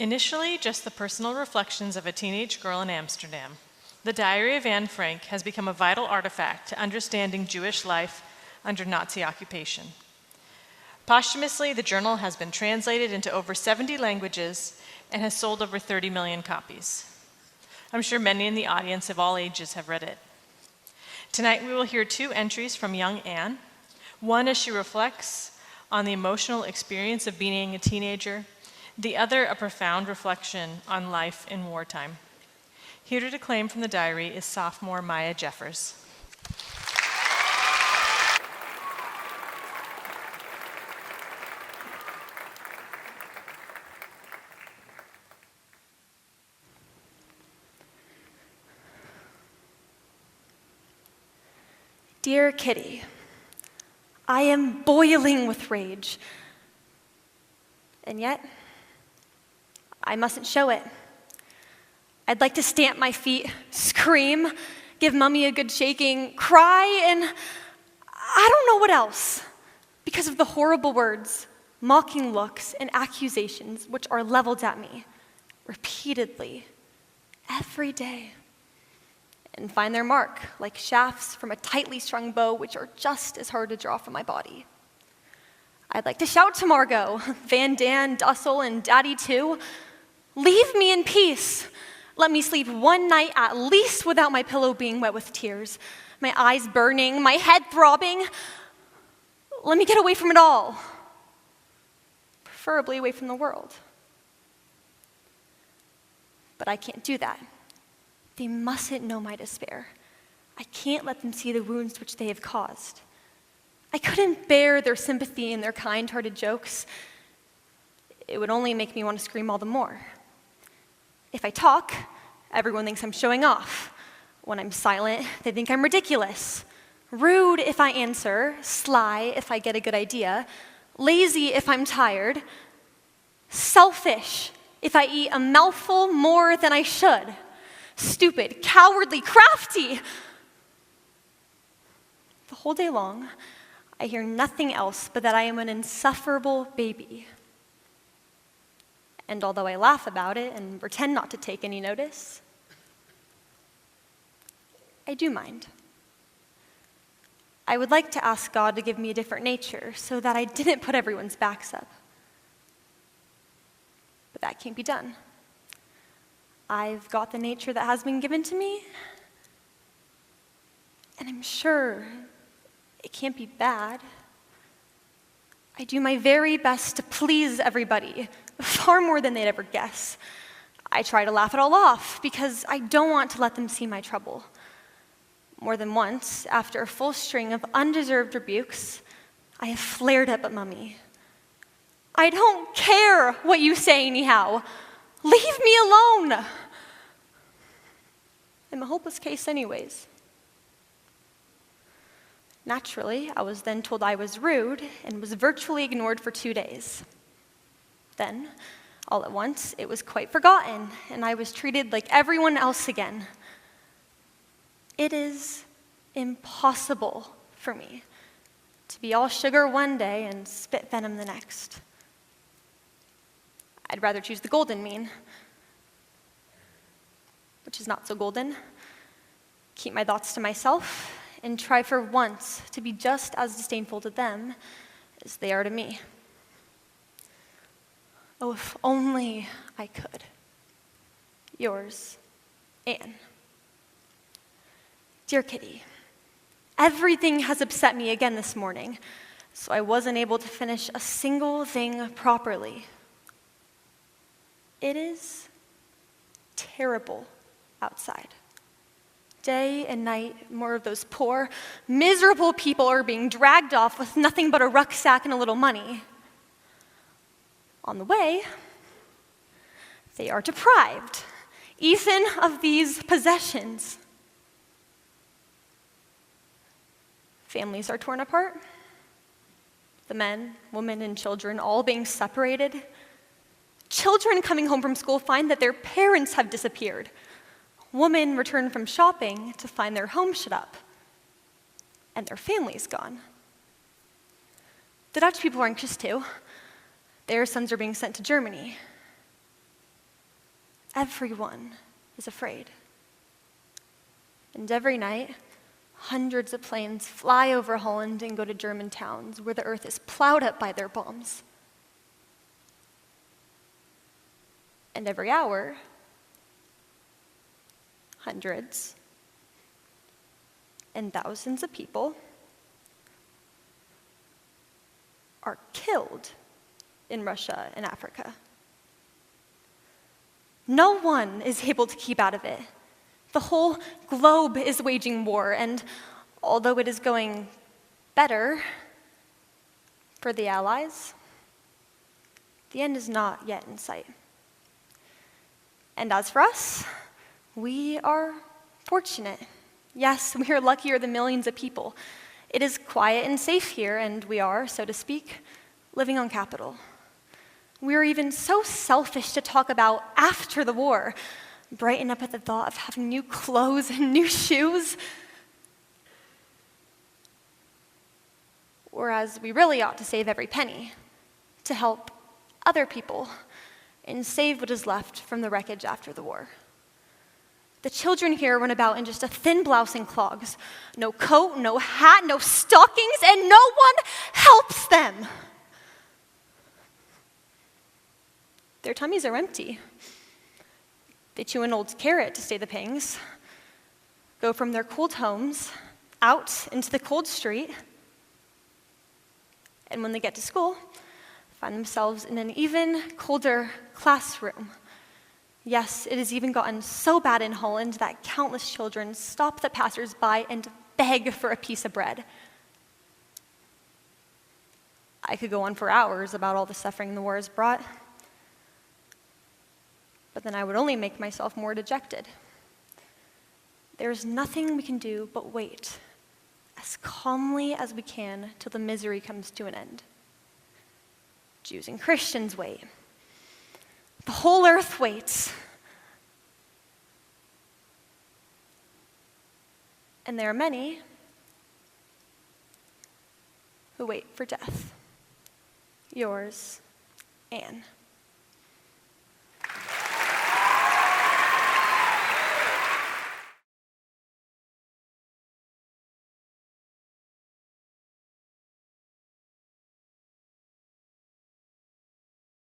Initially just the personal reflections of a teenage girl in Amsterdam, the Diary of Anne Frank has become a vital artifact to understanding Jewish life under Nazi occupation. Posthumously, the journal has been translated into over 70 languages and has sold over 30 million copies. I'm sure many in the audience of all ages have read it. Tonight we will hear two entries from young Anne, one as she reflects on the emotional experience of being a teenager, the other a profound reflection on life in wartime. Here to declaim from the diary is sophomore Maja Jeffers. Dear Kitty, I am boiling with rage, and yet I mustn't show it. I'd like to stamp my feet, scream, give Mummy a good shaking, cry, and I don't know what else, because of the horrible words, mocking looks, and accusations which are leveled at me repeatedly, every day, and find their mark like shafts from a tightly strung bow which are just as hard to draw from my body. I'd like to shout to Margot, Van Dan, Dussel, and Daddy too, leave me in peace. Let me sleep one night at least without my pillow being wet with tears, my eyes burning, my head throbbing. Let me get away from it all, preferably away from the world. But I can't do that. They mustn't know my despair. I can't let them see the wounds which they have caused. I couldn't bear their sympathy and their kind-hearted jokes. It would only make me want to scream all the more. If I talk, everyone thinks I'm showing off. When I'm silent, they think I'm ridiculous. Rude if I answer, sly if I get a good idea, lazy if I'm tired, selfish if I eat a mouthful more than I should, stupid, cowardly, crafty. The whole day long, I hear nothing else but that I am an insufferable baby. And although I laugh about it and pretend not to take any notice, I do mind. I would like to ask God to give me a different nature so that I didn't put everyone's backs up. But that can't be done. I've got the nature that has been given to me, and I'm sure it can't be bad. I do my very best to please everybody, far more than they'd ever guess. I try to laugh it all off because I don't want to let them see my trouble. More than once, after a full string of undeserved rebukes, I have flared up at Mummy. I don't care what you say anyhow. Leave me alone. I'm a hopeless case anyways. Naturally, I was then told I was rude and was virtually ignored for 2 days. Then, all at once, it was quite forgotten, and I was treated like everyone else again. It is impossible for me to be all sugar one day and spit venom the next. I'd rather choose the golden mean, which is not so golden. Keep my thoughts to myself and try for once to be just as disdainful to them as they are to me. Oh, if only I could. Yours, Anne. Dear Kitty, everything has upset me again this morning, so I wasn't able to finish a single thing properly. It is terrible outside. Day and night, more of those poor, miserable people are being dragged off with nothing but a rucksack and a little money. On the way, they are deprived, even of these possessions. Families are torn apart. The men, women, and children all being separated. Children coming home from school find that their parents have disappeared. Women return from shopping to find their home shut up and their families gone. The Dutch people are anxious too. Their sons are being sent to Germany. everyone is afraid. And every night, hundreds of planes fly over Holland and go to German towns where the earth is plowed up by their bombs. And every hour, hundreds and thousands of people are killed in Russia and Africa. No one is able to keep out of it. The whole globe is waging war, and although it is going better for the Allies, the end is not yet in sight. And as for us, we are fortunate. Yes, we are luckier than millions of people. It is quiet and safe here, and we are, so to speak, living on capital. We are even so selfish to talk about after the war, brighten up at the thought of having new clothes and new shoes. Whereas we really ought to save every penny to help other people and save what is left from the wreckage after the war. The children here run about in just a thin blouse and clogs. No coat, no hat, no stockings, and no one helps them. Their tummies are empty. They chew an old carrot to stay the pangs, go from their cold homes out into the cold street, and when they get to school, find themselves in an even colder classroom. Yes, it has even gotten so bad in Holland that countless children stop the passers-by and beg for a piece of bread. I could go on for hours about all the suffering the war has brought, but then I would only make myself more dejected. There is nothing we can do but wait as calmly as we can till the misery comes to an end. Jews and Christians wait. The whole earth waits. And there are many who wait for death. Yours, Anne.